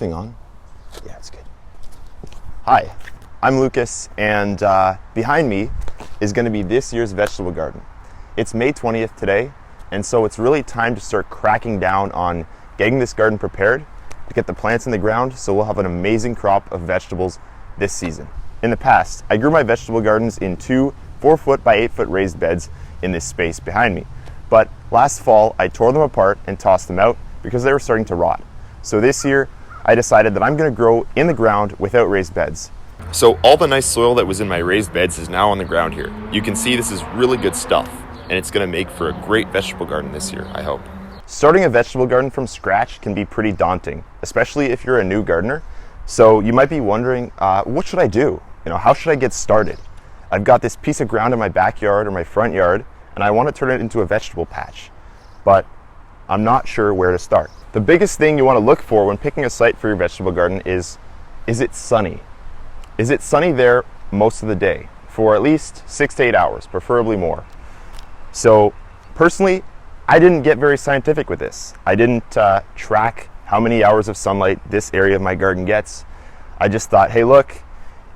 thing on? Yeah, it's good. Hi, I'm Lucas, and behind me is going to be this year's vegetable garden. It's May 20th today, and so it's really time to start cracking down on getting this garden prepared to get the plants in the ground so we'll have an amazing crop of vegetables this season. In the past, I grew my vegetable gardens in 2 4-foot by 8-foot raised beds in this space behind me. But last fall, I tore them apart and tossed them out because they were starting to rot. So this year, I decided that I'm going to grow in the ground without raised beds. So all the nice soil that was in my raised beds is now on the ground here. You can see this is really good stuff, and it's going to make for a great vegetable garden this year, I hope. Starting a vegetable garden from scratch can be pretty daunting, especially if you're a new gardener. So you might be wondering, what should I do? How should I get started? I've got this piece of ground in my backyard or my front yard, and I want to turn it into a vegetable patch, but I'm not sure where to start. The biggest thing you want to look for when picking a site for your vegetable garden is it sunny? Is it sunny there most of the day for at least 6 to 8 hours, preferably more? So personally, I didn't get very scientific with this. I didn't track how many hours of sunlight this area of my garden gets. I just thought, hey look,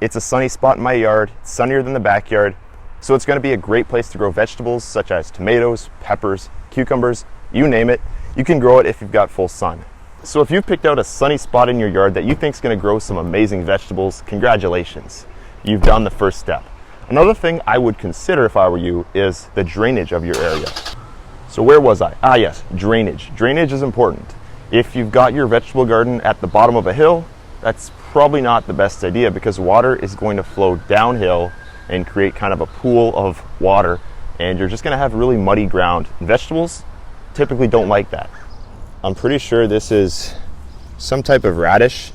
it's a sunny spot in my yard, it's sunnier than the backyard, so it's going to be a great place to grow vegetables such as tomatoes, peppers, cucumbers, you name it. You can grow it if you've got full sun. So if you've picked out a sunny spot in your yard that you think is going to grow some amazing vegetables, congratulations. You've done the first step. Another thing I would consider if I were you is the drainage of your area. So where was I? Yes, drainage. Drainage is important. If you've got your vegetable garden at the bottom of a hill, that's probably not the best idea because water is going to flow downhill and create kind of a pool of water, and you're just going to have really muddy ground. And vegetables typically don't like that. I'm pretty sure this is some type of radish.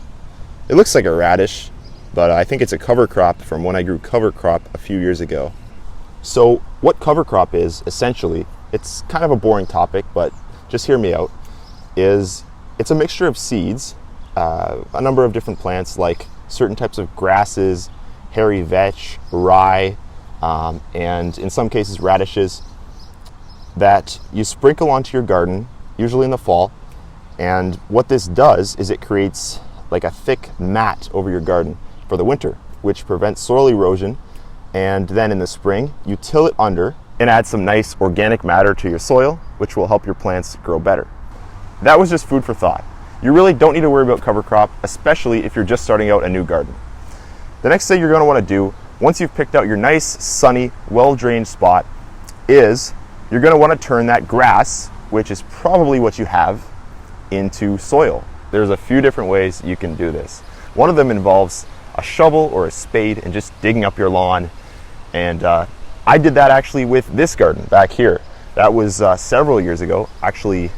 It looks like a radish, but I think it's a cover crop from when I grew cover crop a few years ago. So what cover crop is, essentially, it's kind of a boring topic, but just hear me out, it's a mixture of seeds, a number of different plants like certain types of grasses, hairy vetch, rye, and in some cases radishes that you sprinkle onto your garden, usually in the fall. And what this does is it creates like a thick mat over your garden for the winter, which prevents soil erosion. And then in the spring, you till it under and add some nice organic matter to your soil, which will help your plants grow better. That was just food for thought. You really don't need to worry about cover crop, especially if you're just starting out a new garden. The next thing you're going to want to do, once you've picked out your nice, sunny, well-drained spot, is you're going to want to turn that grass, which is probably what you have, into soil. There's a few different ways you can do this. One of them involves a shovel or a spade and just digging up your lawn. And I did that actually with this garden back here. That was several years ago, actually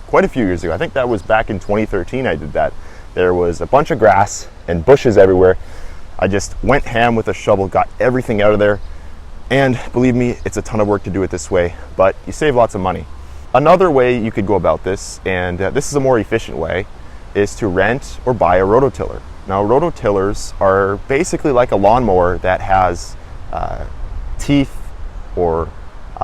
quite a few years ago. I think that was back in 2013 I did that. There was a bunch of grass and bushes everywhere. I just went ham with a shovel, got everything out of there. And believe me, it's a ton of work to do it this way, but you save lots of money. Another way you could go about this, and this is a more efficient way, is to rent or buy a rototiller. Now, rototillers are basically like a lawnmower that has teeth or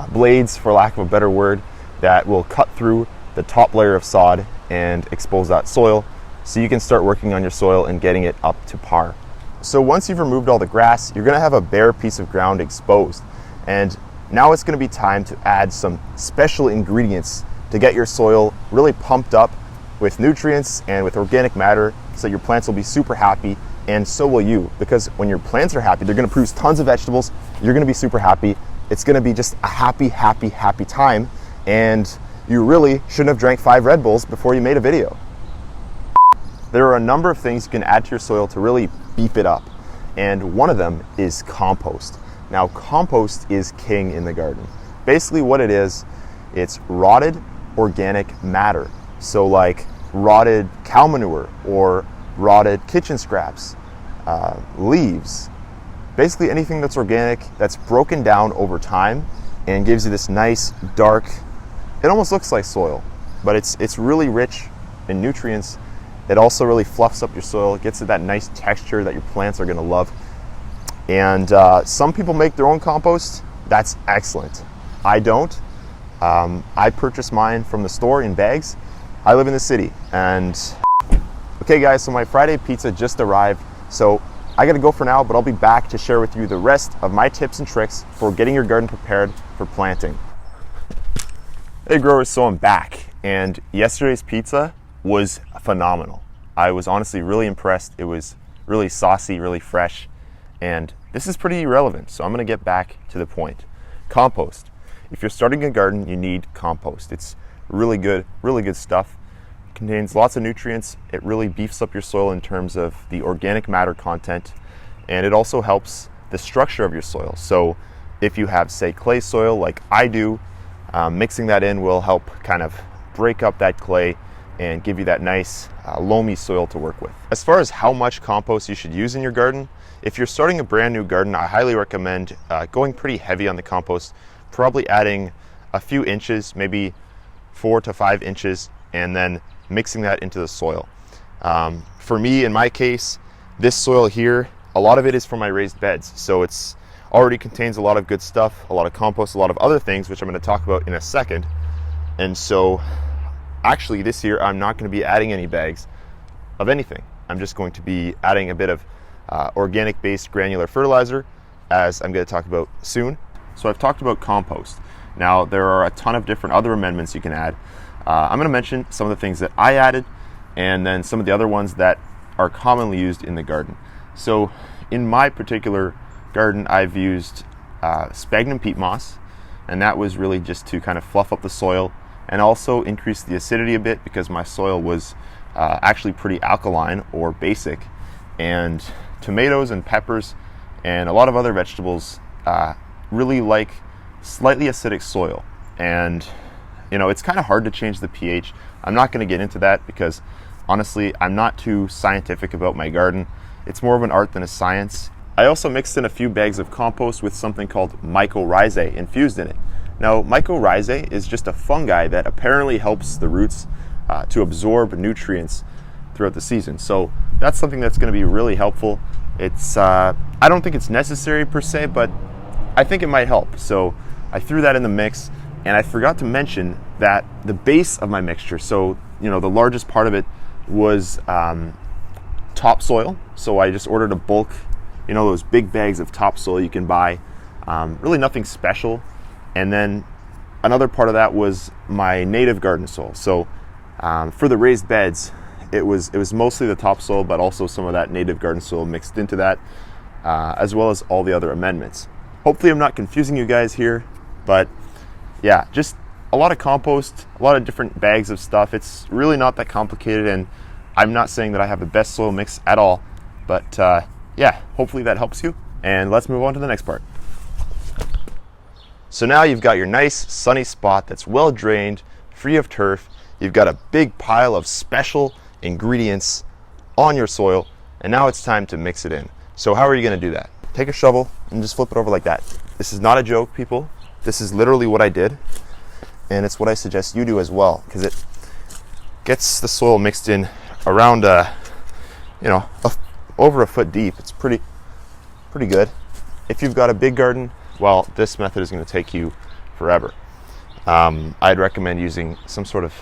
blades, for lack of a better word, that will cut through the top layer of sod and expose that soil so you can start working on your soil and getting it up to par. So once you've removed all the grass, you're going to have a bare piece of ground exposed. And now it's going to be time to add some special ingredients to get your soil really pumped up with nutrients and with organic matter so your plants will be super happy, and so will you. Because when your plants are happy, they're going to produce tons of vegetables. You're going to be super happy. It's going to be just a happy, happy, happy time. And you really shouldn't have drank 5 Red Bulls before you made a video. There are a number of things you can add to your soil to really beef it up, and one of them is compost. Now, compost is king in the garden. Basically what it is, it's rotted organic matter. So like rotted cow manure or rotted kitchen scraps, leaves, basically anything that's organic that's broken down over time and gives you this nice dark, it almost looks like soil, but it's really rich in nutrients. It also really fluffs up your soil. It gets it that nice texture that your plants are going to love. And some people make their own compost. That's excellent. I don't. I purchase mine from the store in bags. I live in the city, and Okay guys, so my Friday pizza just arrived, so I gotta go for now, but I'll be back to share with you the rest of my tips and tricks for getting your garden prepared for planting. Hey growers, so I'm back, and yesterday's pizza was phenomenal. I was honestly really impressed. It was really saucy, really fresh, and this is pretty relevant, so I'm gonna get back to the point. Compost. If you're starting a garden, you need compost. It's really good stuff. It contains lots of nutrients. It really beefs up your soil in terms of the organic matter content, and it also helps the structure of your soil. So if you have, say, clay soil like I do, mixing that in will help kind of break up that clay and give you that nice loamy soil to work with. As far as how much compost you should use in your garden, if you're starting a brand new garden, I highly recommend going pretty heavy on the compost, probably adding a few inches, maybe 4 to 5 inches, and then mixing that into the soil. For me, in my case, this soil here, a lot of it is from my raised beds, so it's already contains a lot of good stuff, a lot of compost, a lot of other things, which I'm going to talk about in a second. And so actually this year I'm not going to be adding any bags of anything. I'm just going to be adding a bit of organic based granular fertilizer, as I'm going to talk about soon. So I've talked about compost. Now there are a ton of different other amendments you can add. I'm going to mention some of the things that I added and then some of the other ones that are commonly used in the garden. So in my particular garden, I've used sphagnum peat moss, and that was really just to kind of fluff up the soil and also increase the acidity a bit, because my soil was actually pretty alkaline or basic, and tomatoes and peppers and a lot of other vegetables really like slightly acidic soil. And you know, it's kind of hard to change the pH. I'm not going to get into that because honestly I'm not too scientific about my garden. It's more of an art than a science. I also mixed in a few bags of compost with something called mycorrhizae infused in it. Now, mycorrhizae is just a fungi that apparently helps the roots to absorb nutrients throughout the season. So that's something that's going to be really helpful. It's I don't think it's necessary per se, but I think it might help. So I threw that in the mix, and I forgot to mention that the base of my mixture, so you know, the largest part of it was topsoil. So I just ordered a bulk, you know, those big bags of topsoil you can buy, really nothing special. And then another part of that was my native garden soil. So for the raised beds, it was mostly the topsoil, but also some of that native garden soil mixed into that, as well as all the other amendments. Hopefully I'm not confusing you guys here, but yeah, just a lot of compost, a lot of different bags of stuff. It's really not that complicated, and I'm not saying that I have the best soil mix at all, but yeah, hopefully that helps you. And let's move on to the next part. So now you've got your nice sunny spot that's well drained, free of turf. You've got a big pile of special ingredients on your soil, and now it's time to mix it in. So how are you going to do that? Take a shovel and just flip it over like that. This is not a joke, people. This is literally what I did, and it's what I suggest you do as well, because it gets the soil mixed in around over a foot deep. It's pretty good. If you've got a big garden, well, this method is going to take you forever. I'd recommend using some sort of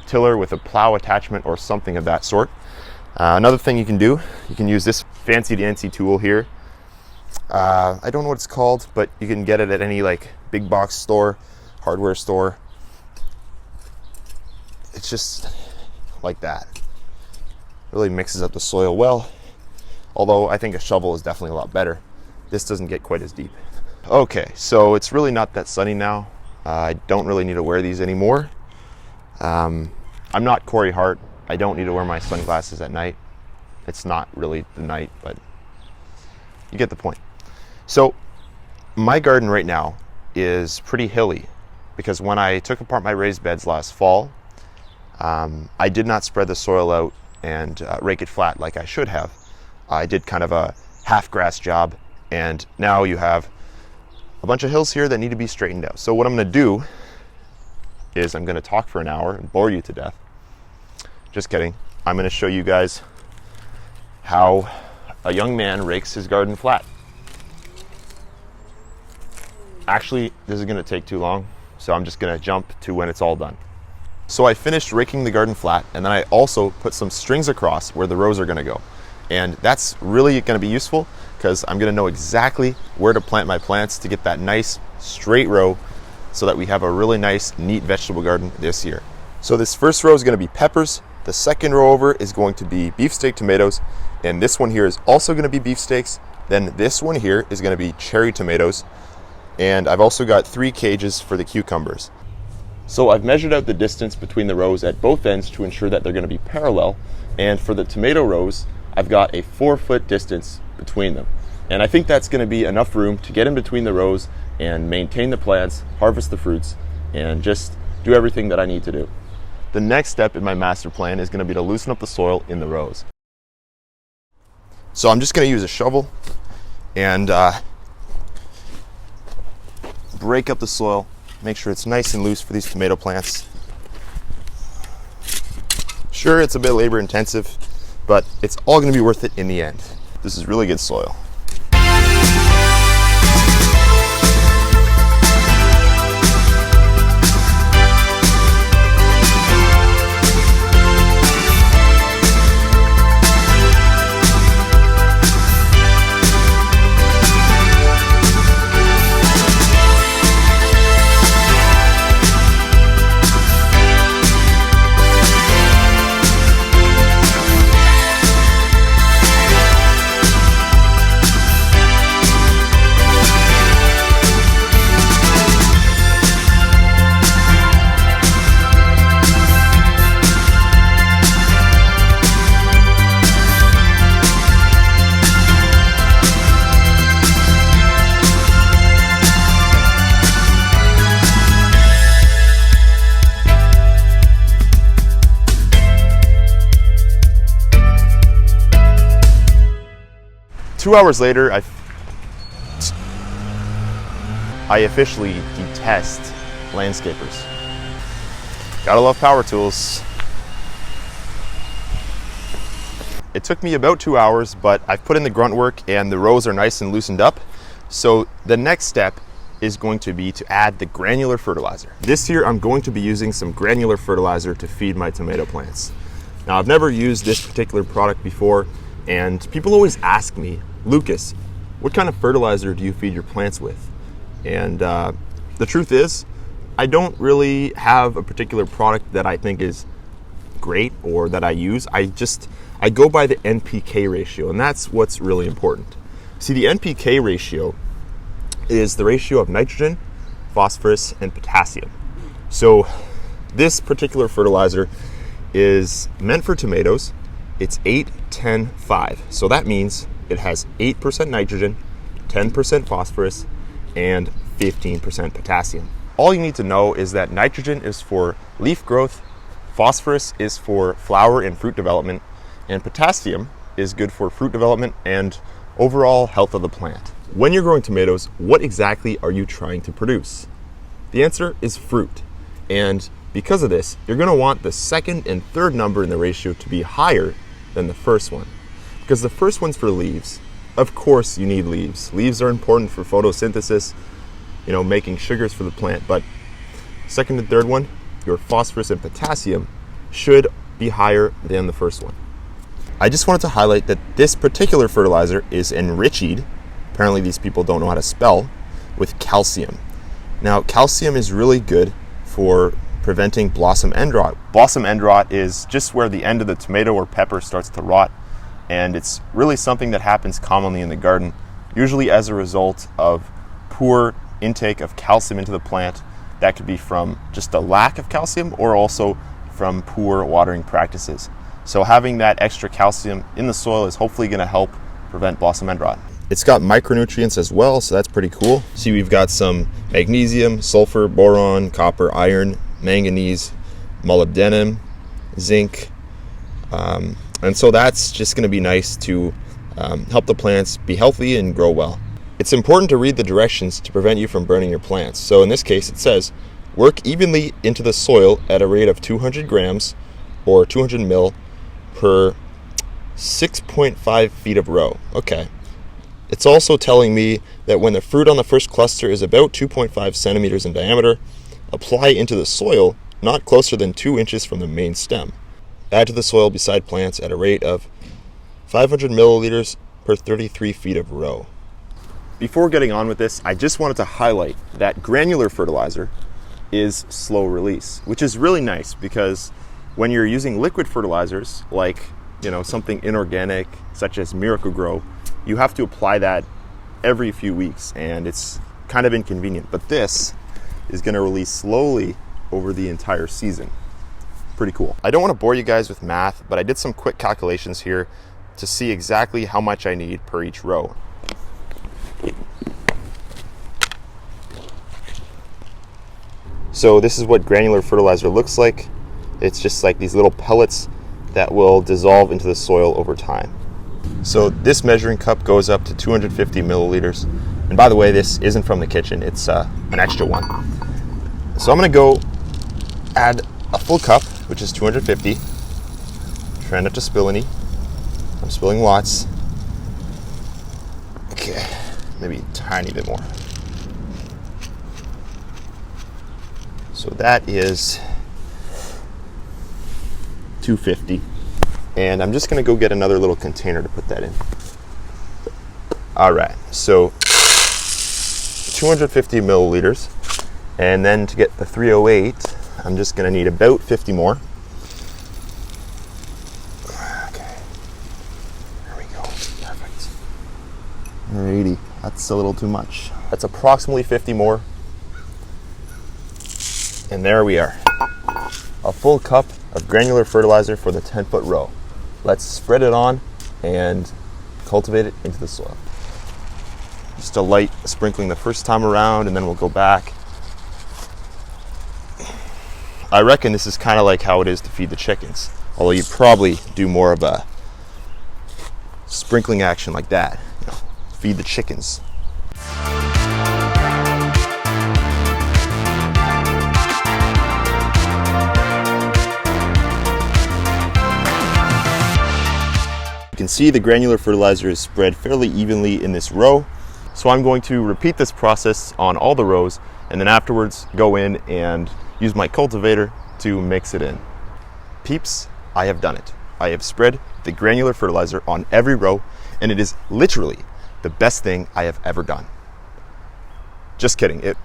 tiller with a plow attachment or something of that sort. Another thing you can do, you can use this fancy dancy tool here. I don't know what it's called, but you can get it at any like big box store, hardware store. It's just like that. Really mixes up the soil well, although I think a shovel is definitely a lot better. This doesn't get quite as deep. Okay, so it's really not that sunny now. I don't really need to wear these anymore. I'm not Corey Hart. I don't need to wear my sunglasses at night. It's not really the night, but you get the point. So my garden right now is pretty hilly, because when I took apart my raised beds last fall, I did not spread the soil out and rake it flat like I should have. I did kind of a half grass job, and now you have a bunch of hills here that need to be straightened out. So what I'm going to do is I'm going to talk for an hour and bore you to death. Just kidding. I'm going to show you guys how a young man rakes his garden flat. Actually, this is going to take too long, so I'm just going to jump to when it's all done. So I finished raking the garden flat, and then I also put some strings across where the rows are gonna go. And that's really gonna be useful because I'm gonna know exactly where to plant my plants to get that nice straight row so that we have a really nice, neat vegetable garden this year. So this first row is gonna be peppers. The second row over is going to be beefsteak tomatoes. And this one here is also gonna be beefsteaks. Then this one here is gonna be cherry tomatoes. And I've also got 3 cages for the cucumbers. So I've measured out the distance between the rows at both ends to ensure that they're gonna be parallel. And for the tomato rows, I've got a 4-foot distance between them. And I think that's gonna be enough room to get in between the rows and maintain the plants, harvest the fruits, and just do everything that I need to do. The next step in my master plan is gonna be to loosen up the soil in the rows. So I'm just gonna use a shovel and break up the soil. Make sure it's nice and loose for these tomato plants. Sure, it's a bit labor intensive, but it's all gonna be worth it in the end. This is really good soil. 2 hours later, I officially detest landscapers. Gotta love power tools. It took me about 2 hours, but I've put in the grunt work and the rows are nice and loosened up. So the next step is going to be to add the granular fertilizer. This year I'm going to be using some granular fertilizer to feed my tomato plants. Now I've never used this particular product before, and people always ask me, Lucas, what kind of fertilizer do you feed your plants with? And the truth is, I don't really have a particular product that I think is great or that I use. I go by the NPK ratio, and that's what's really important. See, the NPK ratio is the ratio of nitrogen, phosphorus, and potassium. So this particular fertilizer is meant for tomatoes. It's 8-10-5. So that means it has 8% nitrogen, 10% phosphorus, and 15% potassium. All you need to know is that nitrogen is for leaf growth, phosphorus is for flower and fruit development, and potassium is good for fruit development and overall health of the plant. When you're growing tomatoes, what exactly are you trying to produce? The answer is fruit. And because of this, you're going to want the second and third number in the ratio to be higher than the first one. Because the first one's for leaves. Of course you need leaves. Leaves are important for photosynthesis, making sugars for the plant. But second and third one, your phosphorus and potassium should be higher than the first one. I just wanted to highlight that this particular fertilizer is enriched, apparently these people don't know how to spell, with calcium. Now, calcium is really good for preventing blossom end rot. Blossom end rot is just where the end of the tomato or pepper starts to rot, and it's really something that happens commonly in the garden, usually as a result of poor intake of calcium into the plant. That could be from just a lack of calcium or also from poor watering practices. So having that extra calcium in the soil is hopefully going to help prevent blossom end rot. It's got micronutrients as well, so that's pretty cool. See, we've got some magnesium, sulfur, boron, copper, iron, manganese, molybdenum, zinc, and so that's just going to be nice to help the plants be healthy and grow well. It's important to read the directions to prevent you from burning your plants. So in this case, it says, work evenly into the soil at a rate of 200 grams or 200 mil per 6.5 feet of row. Okay. It's also telling me that when the fruit on the first cluster is about 2.5 centimeters in diameter, apply into the soil not closer than 2 inches from the main stem. Add to the soil beside plants at a rate of 500 milliliters per 33 feet of row. Before getting on with this, I just wanted to highlight that granular fertilizer is slow release, which is really nice because when you're using liquid fertilizers like something inorganic such as Miracle-Gro, you have to apply that every few weeks and it's kind of inconvenient. But this is going to release slowly over the entire season. Pretty cool. I don't want to bore you guys with math, but I did some quick calculations here to see exactly how much I need per each row. So this is what granular fertilizer looks like. It's just like these little pellets that will dissolve into the soil over time. So this measuring cup goes up to 250 milliliters. And by the way, this isn't from the kitchen, it's an extra one. So I'm gonna go add a full cup, which is 250. Try not to spill any. I'm spilling lots. Okay, maybe a tiny bit more. So that is 250. And I'm just gonna go get another little container to put that in. All right, so 250 milliliters. And then to get the 308, I'm just gonna need about 50 more. Okay, there we go, perfect. Alrighty, that's a little too much. That's approximately 50 more. And there we are. A full cup of granular fertilizer for the 10-foot row. Let's spread it on and cultivate it into the soil. Just a light sprinkling the first time around and then we'll go back. I reckon this is kind of like how it is to feed the chickens, although you probably do more of a sprinkling action like that. Feed the chickens. You can see the granular fertilizer is spread fairly evenly in this row. So I'm going to repeat this process on all the rows and then afterwards go in and use my cultivator to mix it in. Peeps, I have done it. I have spread the granular fertilizer on every row and it is literally the best thing I have ever done. Just kidding, it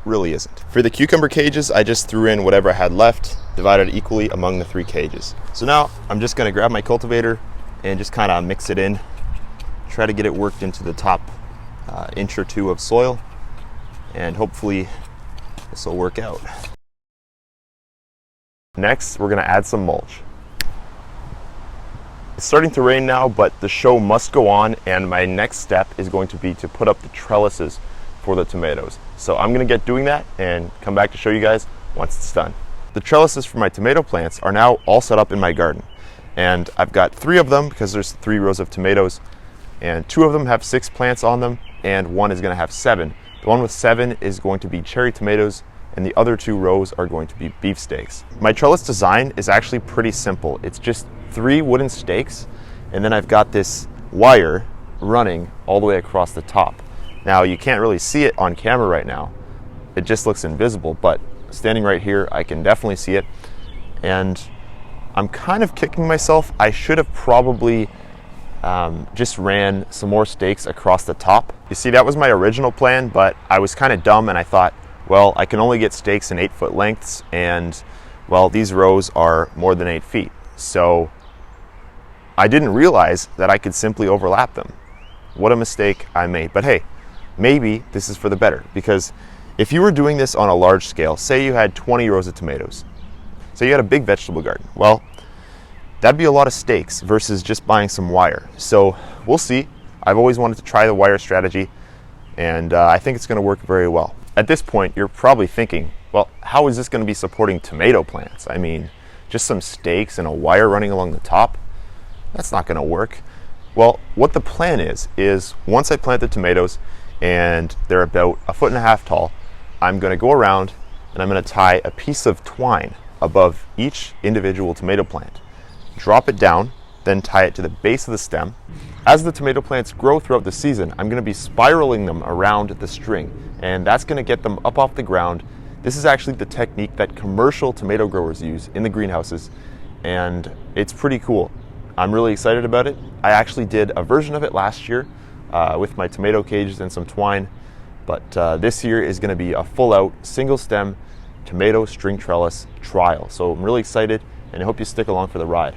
really isn't. For the cucumber cages, I just threw in whatever I had left, divided equally among the 3 cages. So now I'm just gonna grab my cultivator and just kind of mix it in, try to get it worked into the top inch or 2 of soil, and hopefully this will work out. Next, we're gonna add some mulch. It's starting to rain now, but the show must go on, and my next step is going to be to put up the trellises for the tomatoes. So I'm gonna get doing that and come back to show you guys once it's done. The trellises for my tomato plants are now all set up in my garden. And I've got 3 of them because there's 3 rows of tomatoes, and 2 of them have 6 plants on them, and 1 is gonna have 7. The one with 7 is going to be cherry tomatoes, and the other 2 rows are going to be beefsteaks. My trellis design is actually pretty simple. It's just 3 wooden stakes, and then I've got this wire running all the way across the top. Now, you can't really see it on camera right now. It just looks invisible, but standing right here, I can definitely see it. And I'm kind of kicking myself. I should have probably just ran some more stakes across the top. You see, that was my original plan, but I was kind of dumb and I thought, well, I can only get stakes in 8-foot lengths, and well, these rows are more than 8 feet. So I didn't realize that I could simply overlap them. What a mistake I made. But hey, maybe this is for the better, because if you were doing this on a large scale, say you had 20 rows of tomatoes, say you had a big vegetable garden, well, that'd be a lot of stakes versus just buying some wire. So we'll see. I've always wanted to try the wire strategy, and I think it's gonna work very well. At this point, you're probably thinking, well, how is this gonna be supporting tomato plants? I mean, just some stakes and a wire running along the top? That's not gonna work. Well, what the plan is once I plant the tomatoes and they're about 1.5 feet tall, I'm gonna go around and I'm gonna tie a piece of twine above each individual tomato plant. Drop it down, then tie it to the base of the stem. As the tomato plants grow throughout the season, I'm gonna be spiraling them around the string, and that's gonna get them up off the ground This is actually the technique that commercial tomato growers use in the greenhouses, and it's pretty cool. I'm really excited about it. I actually did a version of it last year with my tomato cages and some twine, but this year is going to be a full-out single stem tomato string trellis trial. So I'm really excited, and I hope you stick along for the ride.